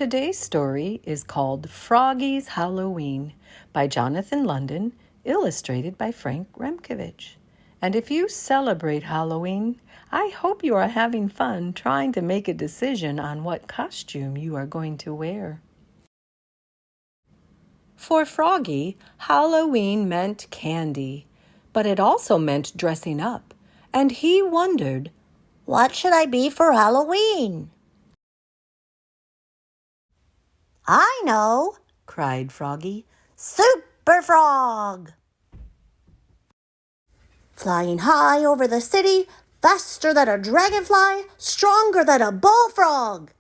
Today's story is called Froggy's Halloween by Jonathan London, illustrated by Frank Remkevich. And if you celebrate Halloween, I hope you are having fun trying to make a decision on what costume you are going to wear. For Froggy, Halloween meant candy, but it also meant dressing up, and he wondered, "What should I be for Halloween?" "I know," cried Froggy. "Super Frog! Flying high over the city, faster than a dragonfly, stronger than a bullfrog."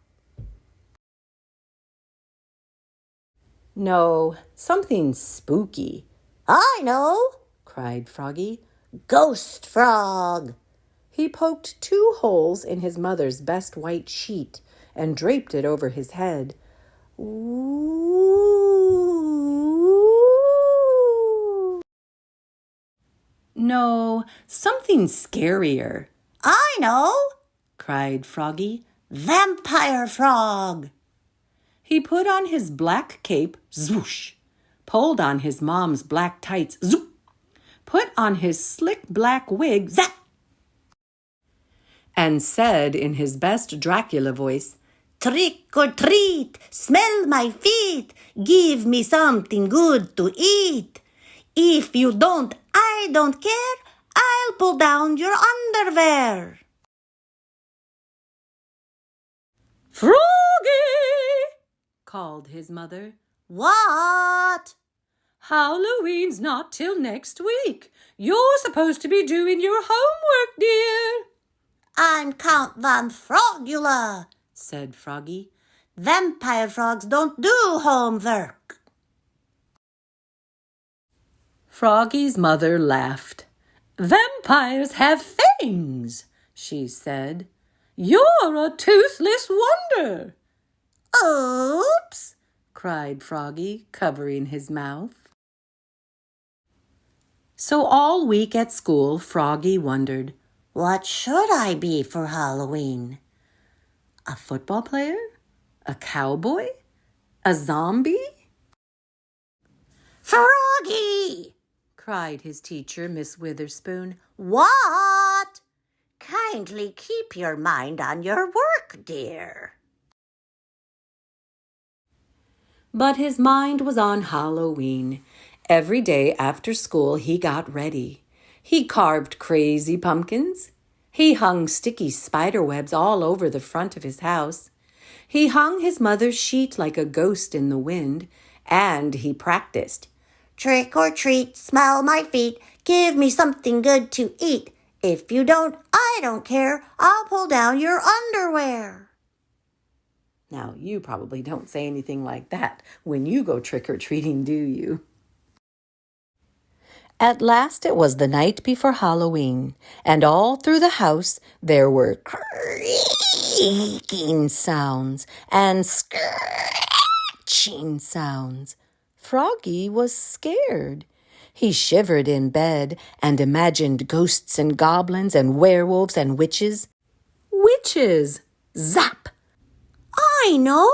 "No, something spooky." "I know," cried Froggy. "Ghost Frog!" He poked 2 holes in his mother's best white sheet and draped it over his head. Ooh. "No, something scarier." "I know," cried Froggy. "Vampire Frog!" He put on his black cape, zwoosh, pulled on his mom's black tights, zoop, put on his slick black wig, zap, and said in his best Dracula voice, "Trick or treat, smell my feet, give me something good to eat. If you don't, I don't care, I'll pull down your underwear." "Froggy!" called his mother. "What?" "Halloween's not till next week. You're supposed to be doing your homework, dear." "I'm Count Von Frogula," said Froggy. "Vampire frogs don't do homework." Froggy's mother laughed. "Vampires have fangs," she said. "You're a toothless wonder." "Oops!" cried Froggy, covering his mouth. So all week at school, Froggy wondered, "What should I be for Halloween?" a football player? A cowboy? A zombie? "Froggy!" cried his teacher, Miss Witherspoon. "What?" "Kindly keep your mind on your work, dear." But his mind was on Halloween. Every day after school, he got ready. He carved crazy pumpkins. He hung sticky spider webs all over the front of his house. He hung his mother's sheet like a ghost in the wind, and he practiced. "Trick or treat, smell my feet, give me something good to eat. If you don't, I don't care, I'll pull down your underwear." Now, you probably don't say anything like that when you go trick-or-treating, do you? At last it was the night before Halloween, and all through the house there were creaking sounds and scratching sounds. Froggy was scared. He shivered in bed and imagined ghosts and goblins and werewolves and witches. Witches! Zap! "I know,"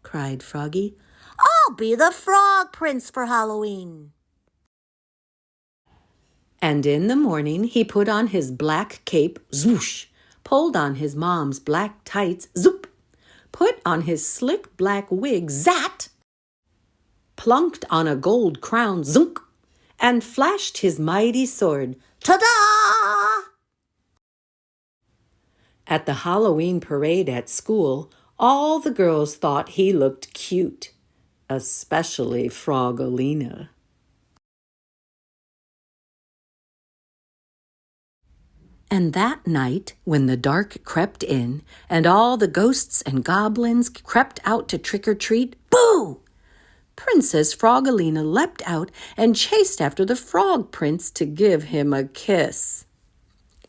cried Froggy. "I'll be the Frog Prince for Halloween." And in the morning he put on his black cape, zwoosh, pulled on his mom's black tights, zoop, put on his slick black wig, zat, plunked on a gold crown, zunk, and flashed his mighty sword, Ta-da! At the Halloween parade at school, all the girls thought he looked cute, especially Frogolina. And that night, when the dark crept in, and all the ghosts and goblins crept out to trick-or-treat, boo! Princess Frogolina leapt out and chased after the Frog Prince to give him a kiss.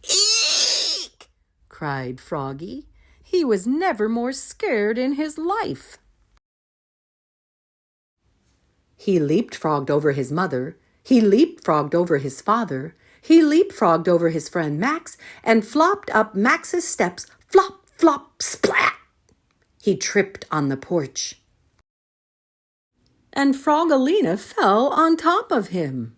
"Eek!" cried Froggy. He was never more scared in his life. He leapfrogged over his mother. He leapfrogged over his father. He leapfrogged over his friend Max and flopped up Max's steps, flop, flop, splat. He tripped on the porch, and Froggalina fell on top of him.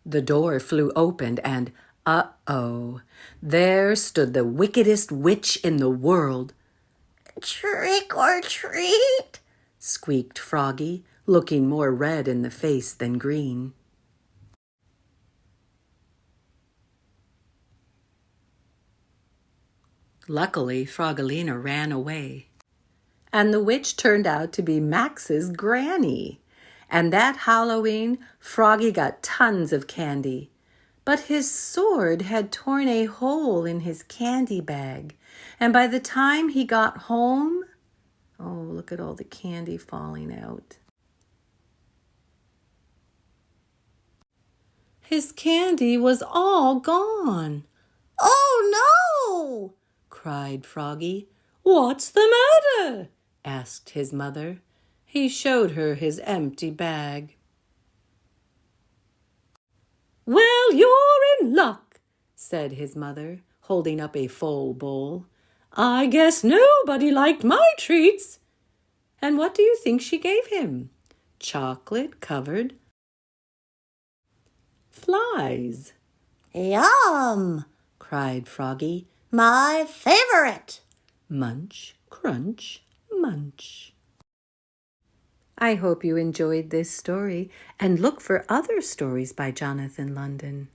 The door flew open and, uh-oh, there stood the wickedest witch in the world. Trick or treat, squeaked Froggy, looking more red in the face than green. Luckily, Froggalina ran away, and the witch turned out to be Max's granny. And that Halloween, Froggy got tons of candy. But his sword had torn a hole in his candy bag, and by the time he got home, oh, look at all the candy falling out. His candy was all gone. Oh no! cried Froggy. What's the matter? asked his mother. He showed her his empty bag. Well, you're in luck, said his mother, holding up a full bowl. I guess nobody liked my treats. And what do you think she gave him? Chocolate-covered flies. Yum! cried Froggy. My favorite! Munch, crunch, munch. I hope you enjoyed this story, and look for other stories by Jonathan London.